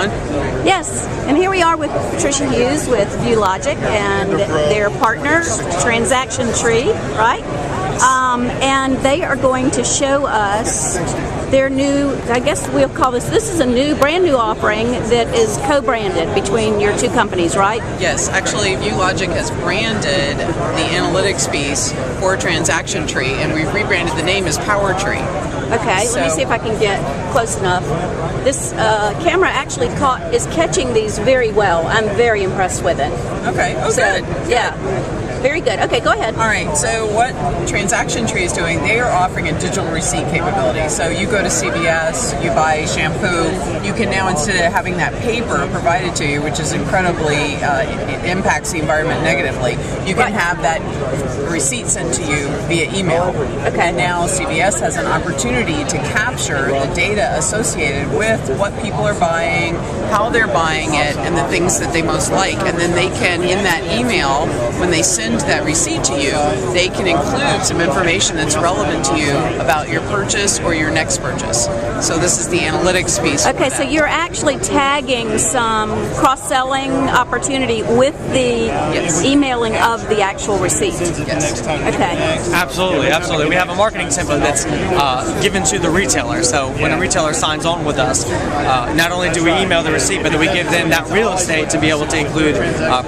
on? Yes, and here we are with Patricia Hughes with ViewLogic and their partner, Transaction Tree, right? And they are going to show us their new, I guess we'll call this is a brand new offering that is co-branded between your two companies, right? Yes, actually ViewLogic has branded the analytics piece for Transaction Tree, and we've rebranded the name as Power Tree. Okay, let me see if I can get close enough. This camera actually is catching these very well. I'm very impressed with it. Okay, good. Yeah. Very good. Okay, go ahead. All right, so what Transaction Tree is doing, they are offering a digital receipt capability. So you go to CVS, you buy shampoo, you can now, instead of having that paper provided to you, which is incredibly, it impacts the environment negatively, you can have that receipt sent to you via email. Okay. Now CVS has an opportunity to capture the data associated with what people are buying, how they're buying it, and the things that they most like. And then they can, in that email, when they send that receipt to you, they can include some information that's relevant to you about your purchase or your next purchase. So this is the analytics piece. Okay, so you're actually tagging some cross-selling opportunity with the emailing of the actual receipt. Yes. Okay. Absolutely. We have a marketing template that's given to the retailer. So when a retailer signs on with us, not only do we email the receipt, but then we give them that real estate to be able to include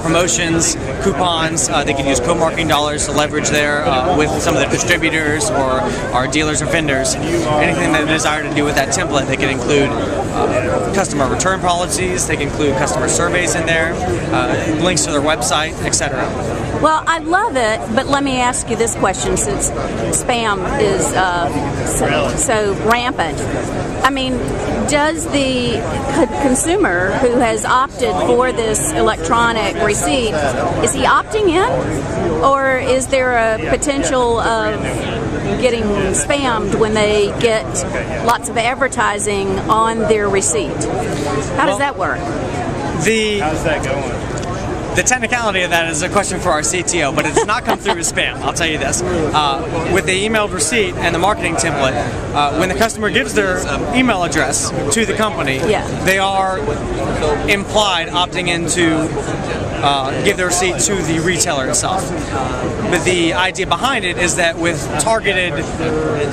promotions, coupons. They can use co-marketing dollars to leverage there with some of the distributors or our dealers or vendors. Anything they desire to do with that template, they can include customer return policies, they can include customer surveys in there, links to their website, etc. Well, I love it, but let me ask you this question, since spam is so rampant. I mean, does the consumer who has opted for this electronic receipt, is he opting in? Or is there a potential of getting spammed when they get lots of advertising on their receipt? How does that work? How's that going? The technicality of that is a question for our CTO, but it does not come through as spam, I'll tell you this. With the emailed receipt and the marketing template, when the customer gives their email address to the company, they are implied opting in to give their receipt to the retailer itself. But the idea behind it is that with targeted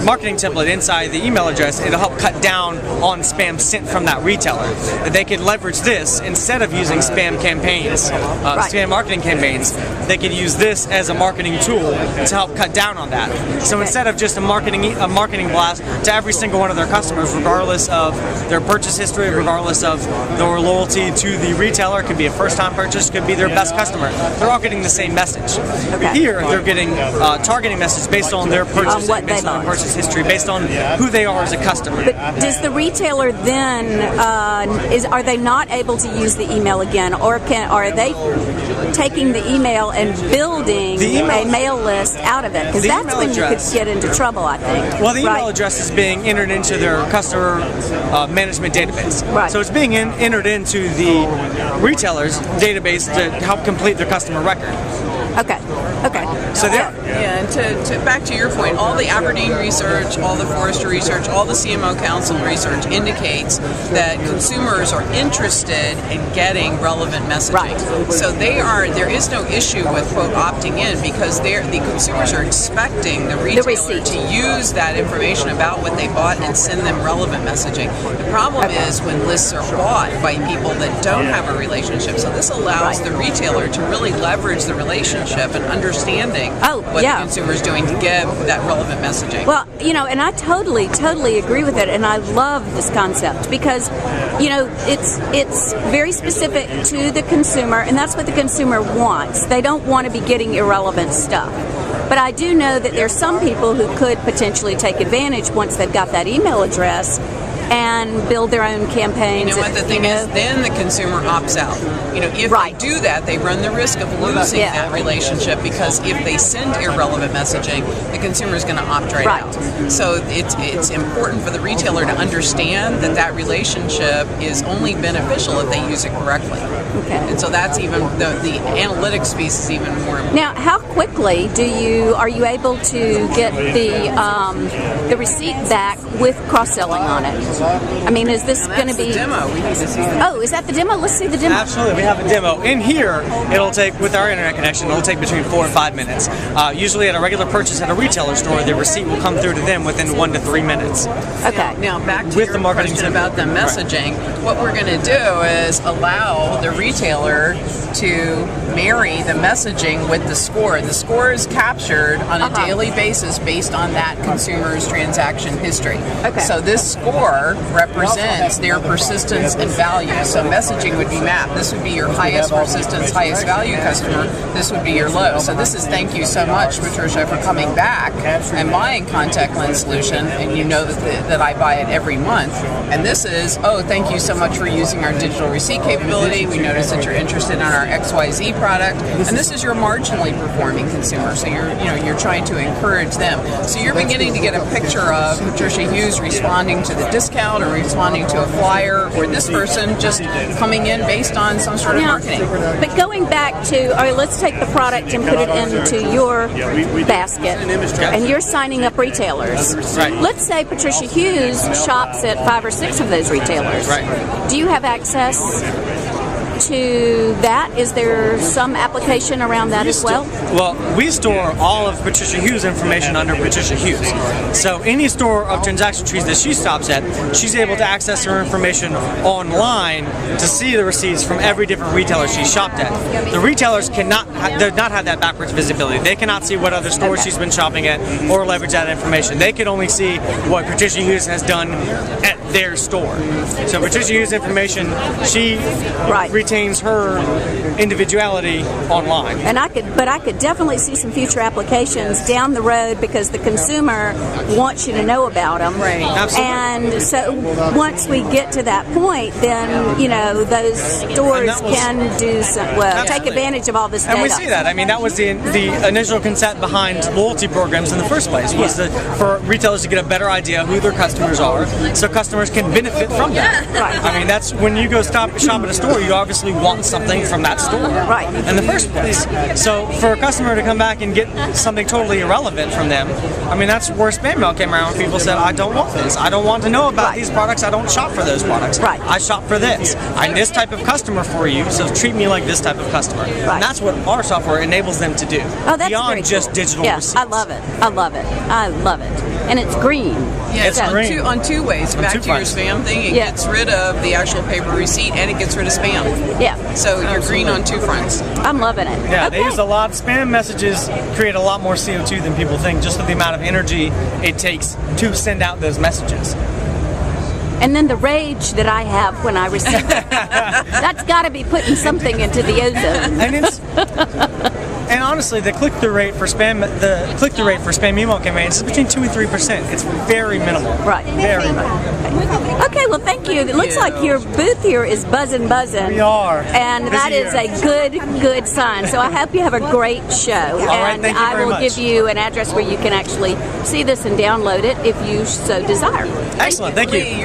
marketing template inside the email address, it'll help cut down on spam sent from that retailer. That they could leverage this instead of using spam campaigns, spam marketing campaigns. They could use this as a marketing tool to help cut down on that. So instead of just a marketing blast to every single one of their customers, regardless of their purchase history, regardless of their loyalty to the retailer, it could be a first-time purchase, could be their best customer. They're all getting the same message. But here, they're getting targeting message based on their purchase, based on their purchase history, based on who they are as a customer. But does the retailer then, are they not able to use the email again, or are they taking the email and building a mail list out of it? Because that's when you could get into trouble, I think. Well, the email address is being entered into their customer management database. Right. So it's being entered into the retailer's database to help complete their customer record. Okay. So and to back to your point, all the Aberdeen research, all the Forrester research, all the CMO Council research indicates that consumers are interested in getting relevant messaging. Right. So there is no issue with quote opting in, because the consumers are expecting the retailer to use that information about what they bought and send them relevant messaging. The problem is when lists are bought by people that don't have a relationship. So this allows the retailer to really leverage the relationship and understanding what the consumer is doing to give that relevant messaging. Well, and I totally agree with it, and I love this concept because, it's very specific to the consumer, and that's what the consumer wants. They don't want to be getting irrelevant stuff. But I do know that there's some people who could potentially take advantage once they've got that email address and build their own campaigns. You know what the thing is? Then the consumer opts out. If they do that, they run the risk of losing that relationship, because if they send irrelevant messaging, the consumer is going to opt right out. So it's important for the retailer to understand that relationship is only beneficial if they use it correctly. Okay. And so that's even the analytics piece is even more important. Now, how quickly are you able to get the receipt back with cross-selling on it? I mean, is this going to be the demo? We need to see that. Oh, is that the demo? Let's see the demo. Absolutely, we have a demo. In here, it'll take, with our internet connection, it'll take between 4 and 5 minutes. Usually at a regular purchase at a retailer store, the receipt will come through to them within 1 to 3 minutes. Okay. Now back to With your the marketing question team. about the messaging. What we're going to do is allow the retailer to marry the messaging with the score. The score is captured on a daily basis based on that consumer's transaction history. Okay. So this score represents their persistence and value. So messaging would be mapped. This would be your highest persistence, highest value customer. This would be your low. So this is thank you so much, Patricia, for coming back and buying contact lens solution. And you know that I buy it every month. And this is, oh, thank you so much for using our digital receipt capability. We noticed that you're interested in our XYZ product. And this is your marginally performing consumer. So you're trying to encourage them. So you're beginning to get a picture of Patricia Hughes responding to the discount or responding to a flyer, or this person just coming in based on some sort of marketing. But going back to, all right, let's take the product and put it into your basket, and you're signing up retailers. Right. Let's say Patricia Hughes shops at 5 or 6 of those retailers. Right. Do you have access to that? Is there some application around that as well? Well, we store all of Patricia Hughes' information under Patricia Hughes. So any store of transaction trees that she stops at, she's able to access her information online to see the receipts from every different retailer she shopped at. The retailers do not have that backwards visibility. They cannot see what other stores she's been shopping at or leverage that information. They can only see what Patricia Hughes has done at their store. So Patricia Hughes' information, she retains her individuality online. And I could definitely see some future applications down the road because the consumer wants you to know about them. Right. Absolutely. And so once we get to that point, then those stores can do some, take advantage of all this data. And we see that. I mean, that was the initial concept behind loyalty programs in the first place, was for retailers to get a better idea of who their customers are, so customers can benefit from that. Right. I mean, that's when you go shop at a store, you obviously want something from that store. Right. In the first place. So for a customer to come back and get something totally irrelevant from them, I mean, that's where spam mail came around. People said, I don't want this. I don't want to know about these products. I don't shop for those products. Right. I shop for this. I'm this type of customer for you, so treat me like this type of customer. Right. And that's what our software enables them to do. Oh, that's beyond very just cool. digital receipts. I love it. I love it. I love it. And it's green. Yeah, It's green. on two ways. Back two to your fronts. spam thing, it gets rid of the actual paper receipt and it gets rid of spam. Yeah. So you're green on two fronts. I'm loving it. Yeah, Okay. they use a lot. Spam messages create a lot more CO2 than people think, just with the amount of energy it takes to send out those messages. And then the rage that I have when I receive it, that's got to be putting something into the ozone. And it's and honestly, the click-through rate for spam email campaigns is between 2% and 3%. It's very minimal. Right. Very minimal. Okay, well, thank you. It looks like your booth here is buzzing. We are. And that Busy is here. a good sign. So I hope you have a great show. right, and thank you I very will much. give you an address where you can actually see this and download it if you so desire. Excellent. Thank you.